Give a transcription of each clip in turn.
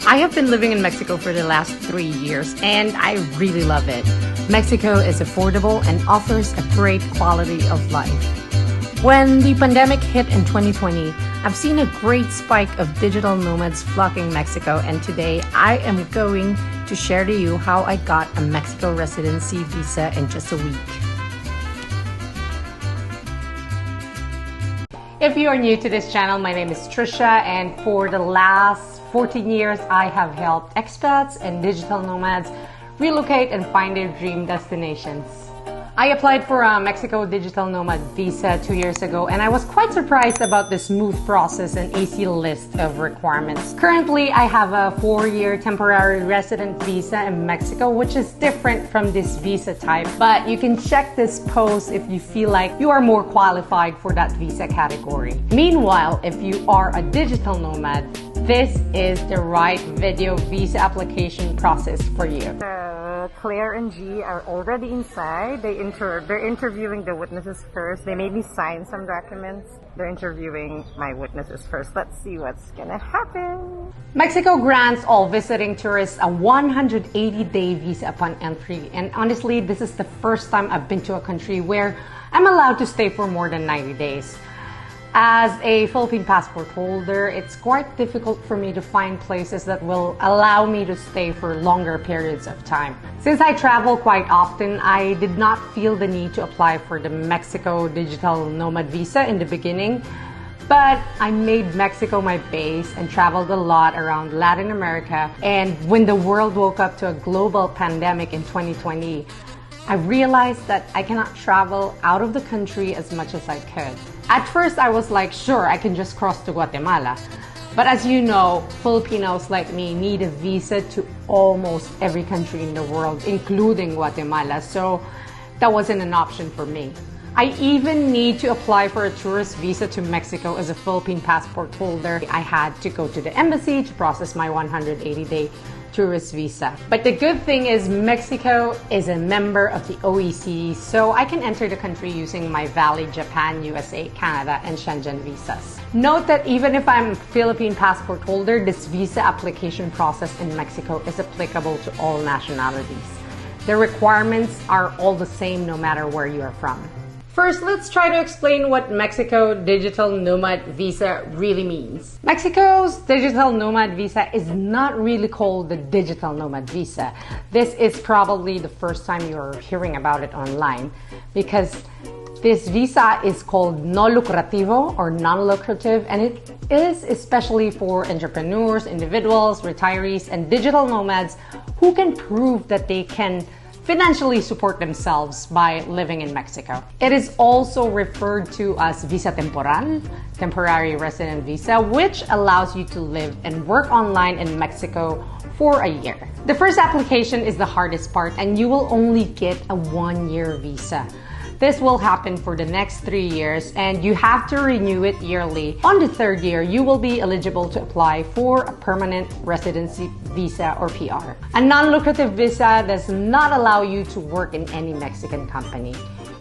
I have been living in Mexico for the last 3 years and I really love it. Mexico is affordable and offers a great quality of life. When the pandemic hit in 2020, I've seen a great spike of digital nomads flocking Mexico, and today I am going to share to you how I got a Mexico residency visa in just a week. If you are new to this channel, my name is Trisha, and for the last 14 years, I have helped expats and digital nomads relocate and find their dream destinations. I applied for a Mexico Digital Nomad visa 2 years ago, and I was quite surprised about the smooth process and easy list of requirements. Currently, I have a 4-year temporary resident visa in Mexico, which is different from this visa type, but you can check this post if you feel like you are more qualified for that visa category. Meanwhile, if you are a digital nomad, this is the right video visa application process for you. Claire and G are already inside. They're interviewing the witnesses first. They made me sign some documents. They're interviewing my witnesses first. Let's see what's gonna happen. Mexico grants all visiting tourists a 180-day visa upon entry. And honestly, this is the first time I've been to a country where I'm allowed to stay for more than 90 days. As a Philippine passport holder, it's quite difficult for me to find places that will allow me to stay for longer periods of time. Since I travel quite often, I did not feel the need to apply for the Mexico Digital Nomad visa in the beginning, but I made Mexico my base and traveled a lot around Latin America. And when the world woke up to a global pandemic in 2020, I realized that I cannot travel out of the country as much as I could. At first, I was like, sure, I can just cross to Guatemala. But as you know, Filipinos like me need a visa to almost every country in the world, including Guatemala. So that wasn't an option for me. I even need to apply for a tourist visa to Mexico as a Philippine passport holder. I had to go to the embassy to process my 180-day tourist visa. But the good thing is Mexico is a member of the OECD, so I can enter the country using my valid Japan, USA, Canada, and Schengen visas. Note that even if I'm a Philippine passport holder, this visa application process in Mexico is applicable to all nationalities. The requirements are all the same no matter where you are from. First, let's try to explain what Mexico Digital Nomad Visa really means. Mexico's Digital Nomad Visa is not really called the Digital Nomad Visa. This is probably the first time you're hearing about it online, because this visa is called no lucrativo or non-lucrative, and it is especially for entrepreneurs, individuals, retirees, and digital nomads who can prove that they can financially support themselves by living in Mexico. It is also referred to as visa temporal, temporary resident visa, which allows you to live and work online in Mexico for a year. The first application is the hardest part, and you will only get a 1-year visa. This will happen for the next 3 years, and you have to renew it yearly. On the 3rd year, you will be eligible to apply for a permanent residency visa or PR. A non-lucrative visa does not allow you to work in any Mexican company.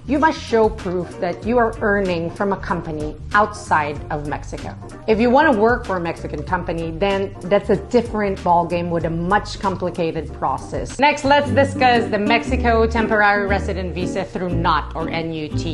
You must show proof that you are earning from a company outside of Mexico. If you want to work for a Mexican company, then that's a different ballgame with a much complicated process. Next, let's discuss the Mexico Temporary Resident Visa through NOT or NUT.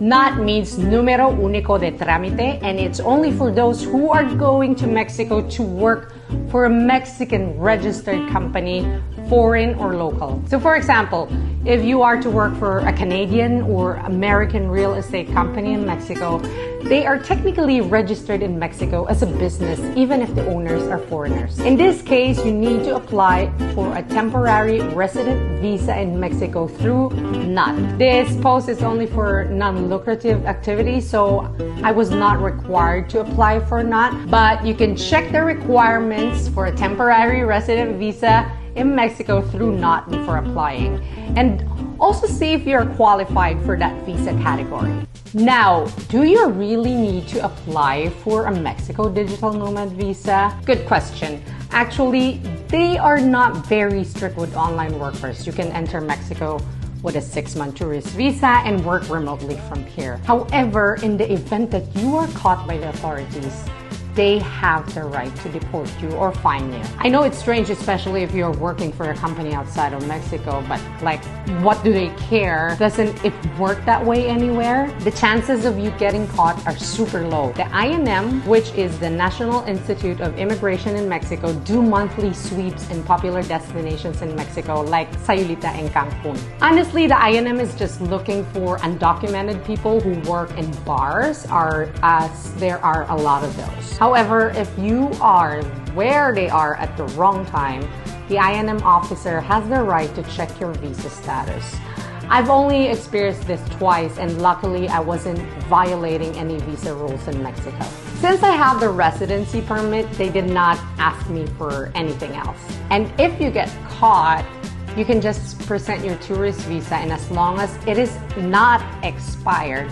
NOT means Número Único de Trámite, and it's only for those who are going to Mexico to work for a Mexican registered company, foreign or local. So for example, if you are to work for a Canadian or American real estate company in Mexico, they are technically registered in Mexico as a business, even if the owners are foreigners. In this case, you need to apply for a temporary resident visa in Mexico through NOT. This post is only for non-lucrative activities, so I was not required to apply for NOT, but you can check the requirements for a temporary resident visa in Mexico through NOT before applying, and also see if you're qualified for that visa category. Now, do you really need to apply for a Mexico Digital Nomad visa? Good question. Actually, they are not very strict with online workers. You can enter Mexico with a 6-month tourist visa and work remotely from here. However, in the event that you are caught by the authorities, they have the right to deport you or fine you. I know it's strange, especially if you're working for a company outside of Mexico, but like, what do they care? Doesn't it work that way anywhere? The chances of you getting caught are super low. The INM, which is the National Institute of Immigration in Mexico, do monthly sweeps in popular destinations in Mexico like Sayulita and Cancun. Honestly, the INM is just looking for undocumented people who work in bars, as there are a lot of those. However, if you are where they are at the wrong time, the INM officer has the right to check your visa status. I've only experienced this twice, and luckily I wasn't violating any visa rules in Mexico. Since I have the residency permit, they did not ask me for anything else. And if you get caught, you can just present your tourist visa, and as long as it is not expired,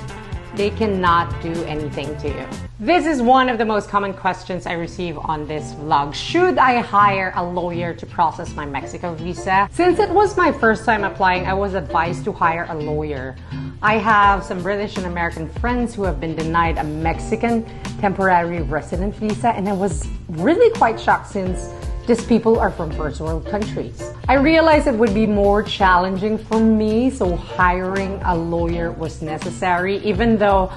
they cannot do anything to you. This is one of the most common questions I receive on this vlog. Should I hire a lawyer to process my Mexico visa? Since it was my first time applying, I was advised to hire a lawyer. I have some British and American friends who have been denied a Mexican temporary resident visa, and I was really quite shocked since these people are from first world countries. I realized it would be more challenging for me, so hiring a lawyer was necessary. Even though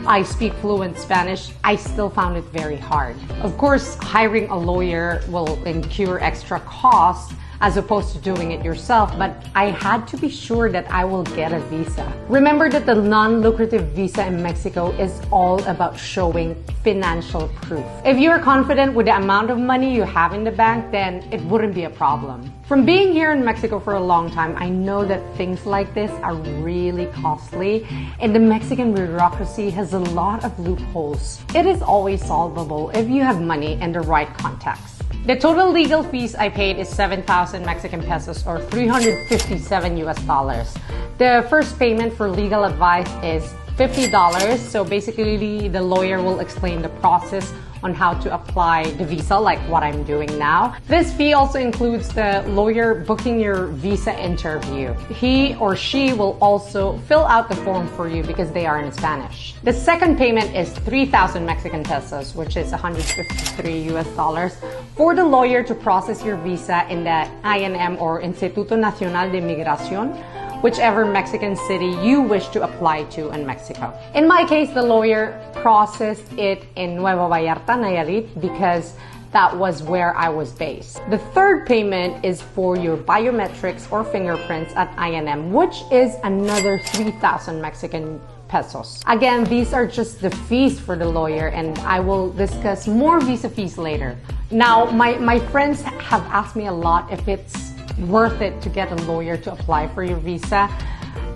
I speak fluent Spanish, I still found it very hard. Of course, hiring a lawyer will incur extra costs as opposed to doing it yourself, but I had to be sure that I will get a visa. Remember that the non-lucrative visa in Mexico is all about showing financial proof. If you are confident with the amount of money you have in the bank, then it wouldn't be a problem. From being here in Mexico for a long time, I know that things like this are really costly, and the Mexican bureaucracy has a lot of loopholes. It is always solvable if you have money and the right contacts. The total legal fees I paid is 7,000 Mexican pesos or 357 US dollars. The first payment for legal advice is $50. So basically the lawyer will explain the process on how to apply the visa, like what I'm doing now. This fee also includes the lawyer booking your visa interview. He or she will also fill out the form for you because they are in Spanish. The second payment is 3,000 Mexican pesos, which is 153 US dollars, for the lawyer to process your visa in the INM or Instituto Nacional de Migración, whichever Mexican city you wish to apply to in Mexico. In my case, the lawyer processed it in Nuevo Vallarta, Nayarit, because that was where I was based. The third payment is for your biometrics or fingerprints at INM, which is another 3,000 Mexican pesos. Again, these are just the fees for the lawyer, and I will discuss more visa fees later. Now, my friends have asked me a lot if it's worth it to get a lawyer to apply for your visa,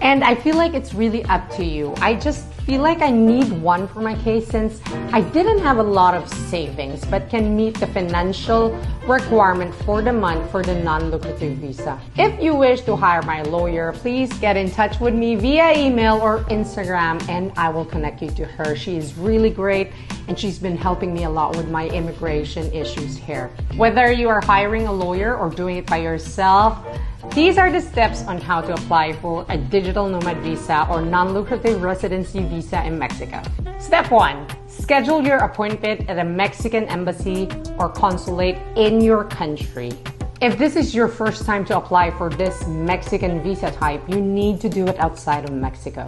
and I feel like it's really up to you. I just feel like I need one for my case since I didn't have a lot of savings but can meet the financial requirement for the month for the non-lucrative visa. If you wish to hire my lawyer, please get in touch with me via email or Instagram and I will connect you to her. She is really great and she's been helping me a lot with my immigration issues here. Whether you are hiring a lawyer or doing it by yourself, these are the steps on how to apply for a digital nomad visa or non-lucrative residency visa in Mexico. Step 1. Schedule your appointment at a Mexican embassy or consulate in your country. If this is your first time to apply for this Mexican visa type, you need to do it outside of Mexico.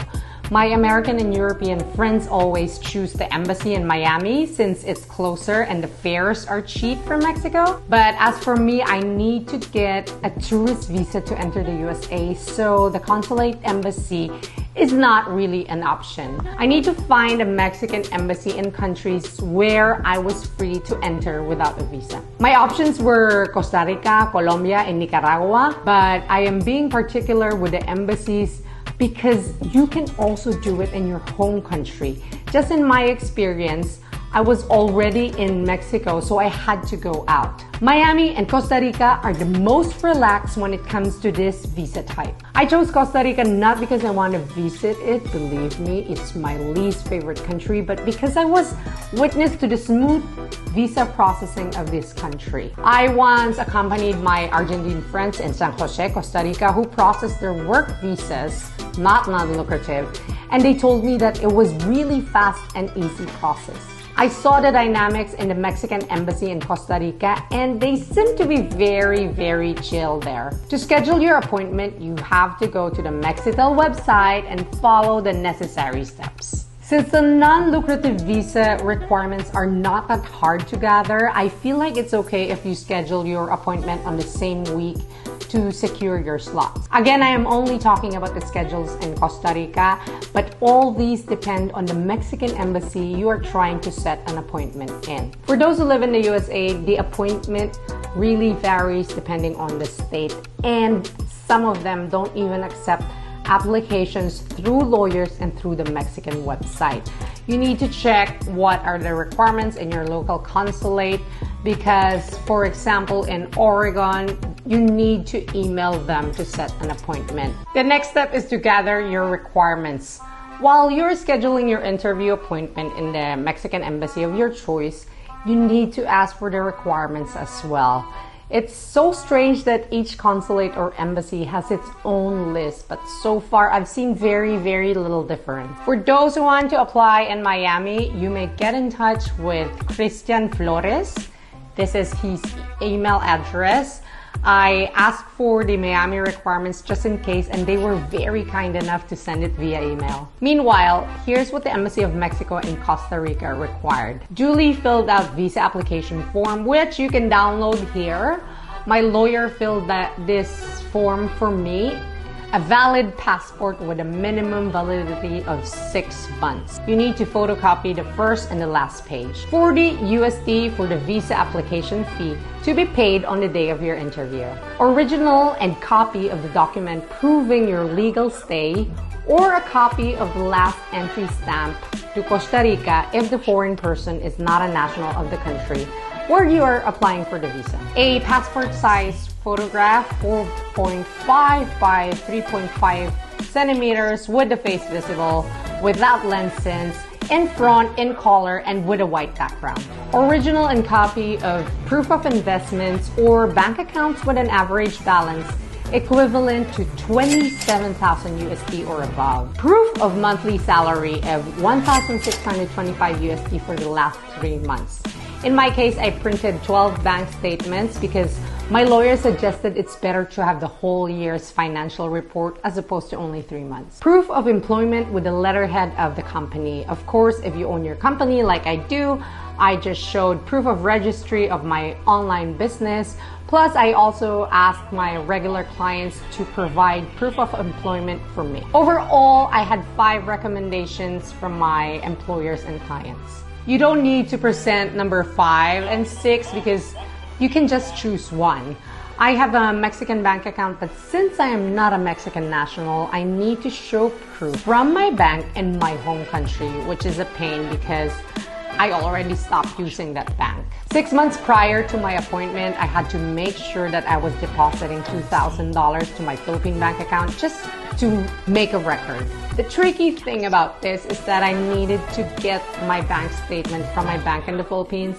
My American and European friends always choose the embassy in Miami since it's closer and the fares are cheap from Mexico. But as for me, I need to get a tourist visa to enter the USA, so the consulate embassy is not really an option. I need to find a Mexican embassy in countries where I was free to enter without a visa. My options were Costa Rica, Colombia, and Nicaragua, but I am being particular with the embassies because you can also do it in your home country. Just in my experience, I was already in Mexico, so I had to go out. Miami and Costa Rica are the most relaxed when it comes to this visa type. I chose Costa Rica not because I want to visit it, believe me, it's my least favorite country, but because I was witness to the smooth visa processing of this country. I once accompanied my Argentine friends in San Jose, Costa Rica, who processed their work visas, not non-lucrative, and they told me that it was really fast and easy process. I saw the dynamics in the Mexican embassy in Costa Rica, and they seem to be very, very chill there. To schedule your appointment, you have to go to the Mexitel website and follow the necessary steps. Since the non-lucrative visa requirements are not that hard to gather, I feel like it's okay if you schedule your appointment on the same week to secure your slots. Again, I am only talking about the schedules in Costa Rica, but all these depend on the Mexican embassy you are trying to set an appointment in. For those who live in the USA, the appointment really varies depending on the state, and some of them don't even accept applications through lawyers and through the Mexican website. You need to check what are the requirements in your local consulate because, for example, in Oregon, you need to email them to set an appointment. The next step is to gather your requirements. While you're scheduling your interview appointment in the Mexican embassy of your choice, you need to ask for the requirements as well. It's so strange that each consulate or embassy has its own list, but so far I've seen very, very little difference. For those who want to apply in Miami, you may get in touch with Christian Flores. This is his email address. I asked for the Miami requirements just in case, and they were very kind enough to send it via email. Meanwhile, here's what the Embassy of Mexico in Costa Rica required. Duly filled out visa application form, which you can download here. My lawyer filled this form for me. A valid passport with a minimum validity of 6 months. You need to photocopy the first and the last page. $40 USD for the visa application fee to be paid on the day of your interview. Original and copy of the document proving your legal stay, or a copy of the last entry stamp to Costa Rica if the foreign person is not a national of the country where you are applying for the visa. A passport size photograph, 4.5 by 3.5 centimeters with the face visible, without lenses, in front, in color, and with a white background. Original and copy of proof of investments or bank accounts with an average balance equivalent to 27,000 USD or above. Proof of monthly salary of 1,625 USD for the last 3 months. In my case, I printed 12 bank statements because my lawyer suggested it's better to have the whole year's financial report as opposed to only 3 months. Proof of employment with the letterhead of the company. Of course, if you own your company like I do, I just showed proof of registry of my online business. Plus, I also asked my regular clients to provide proof of employment for me. Overall, I had 5 recommendations from my employers and clients. You don't need to present number 5 and 6 because you can just choose one. I have a Mexican bank account, but since I am not a Mexican national, I need to show proof from my bank in my home country, which is a pain because I already stopped using that bank. 6 months prior to my appointment, I had to make sure that I was depositing $2,000 to my Philippine bank account just to make a record. The tricky thing about this is that I needed to get my bank statement from my bank in the Philippines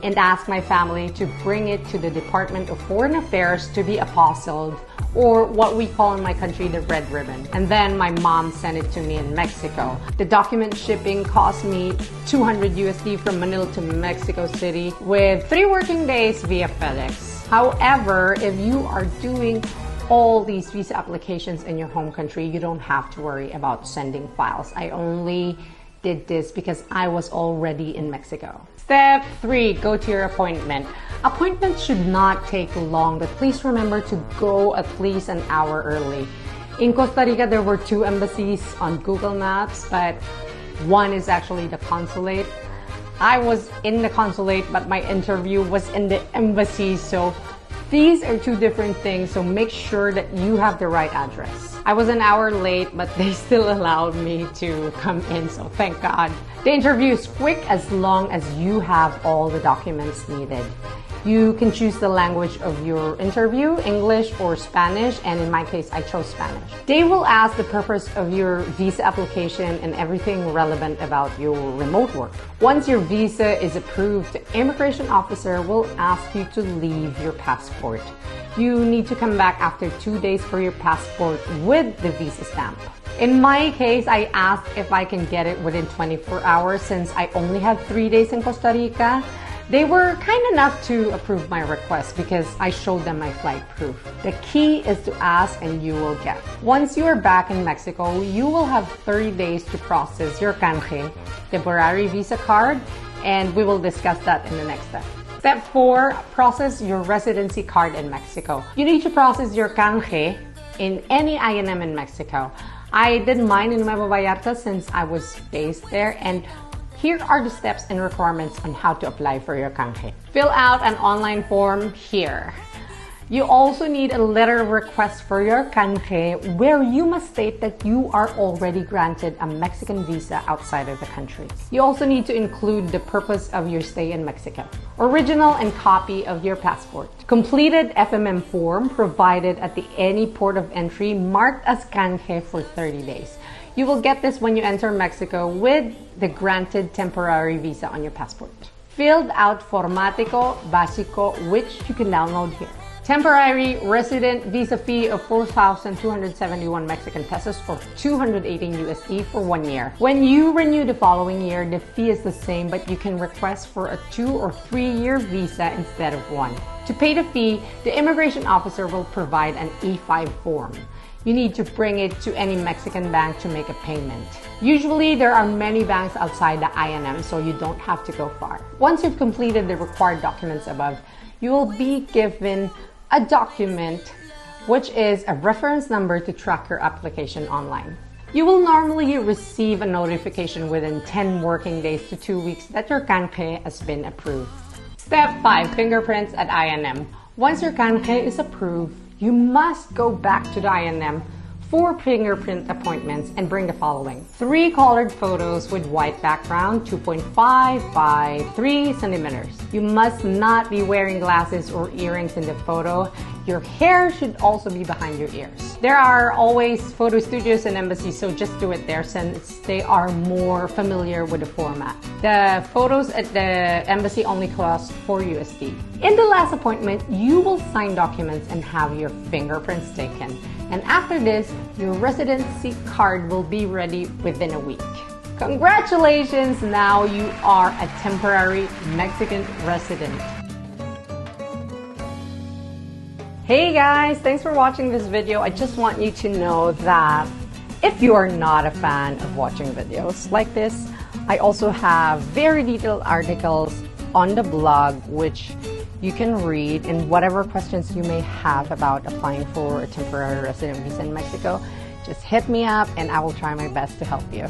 and ask my family to bring it to the Department of Foreign Affairs to be apostilled, or what we call in my country the red ribbon. And then my mom sent it to me in Mexico. The document shipping cost me 200 USD from Manila to Mexico City with 3 working days via FedEx. However, if you are doing all these visa applications in your home country, you don't have to worry about sending files. I only did this because I was already in Mexico. Step 3, go to your appointment. Appointments should not take long, but please remember to go at least an hour early. In Costa Rica, there were 2 embassies on Google Maps, but one is actually the consulate. I was in the consulate, but my interview was in the embassy, so these are 2 different things, so make sure that you have the right address. I was an hour late, but they still allowed me to come in, so thank God. The interview is quick as long as you have all the documents needed. You can choose the language of your interview, English or Spanish, and in my case, I chose Spanish. They will ask the purpose of your visa application and everything relevant about your remote work. Once your visa is approved, the immigration officer will ask you to leave your passport. You need to come back after 2 days for your passport with the visa stamp. In my case, I asked if I can get it within 24 hours since I only had 3 days in Costa Rica. They were kind enough to approve my request because I showed them my flight proof. The key is to ask and you will get. Once you are back in Mexico, you will have 30 days to process your canje, temporary visa card, and we will discuss that in the next step. Step 4, process your residency card in Mexico. You need to process your canje in any INM in Mexico. I did mine in Nueva Vallarta since I was based there, and here are the steps and requirements on how to apply for your canje. Fill out an online form here. You also need a letter of request for your canje where you must state that you are already granted a Mexican visa outside of the country. You also need to include the purpose of your stay in Mexico, original and copy of your passport, completed FMM form provided at any port of entry marked as canje for 30 days. You will get this when you enter Mexico with the granted temporary visa on your passport. Filled out Formatico Básico, which you can download here. Temporary resident visa fee of 4,271 Mexican pesos or 218 USD for 1 year. When you renew the following year, the fee is the same, but you can request for a 2 or 3 year visa instead of 1. To pay the fee, the immigration officer will provide an E5 form. You need to bring it to any Mexican bank to make a payment. Usually, there are many banks outside the INM, so you don't have to go far. Once you've completed the required documents above, you will be given a document, which is a reference number to track your application online. You will normally receive a notification within 10 working days to 2 weeks that your canje has been approved. Step 5, fingerprints at INM. Once your canje is approved, you must go back to the INM for fingerprint appointments and bring the following: 3 colored photos with white background, 2.5 by 3 centimeters. You must not be wearing glasses or earrings in the photo. Your hair should also be behind your ears. There are always photo studios and embassies, so just do it there since they are more familiar with the format. The photos at the embassy only cost 4 USD. In the last appointment, you will sign documents and have your fingerprints taken. And after this, your residency card will be ready within a week. Congratulations! Now you are a temporary Mexican resident. Hey guys, thanks for watching this video. I just want you to know that if you are not a fan of watching videos like this, I also have very detailed articles on the blog which you can read, and whatever questions you may have about applying for a temporary resident visa in Mexico, just hit me up and I will try my best to help you.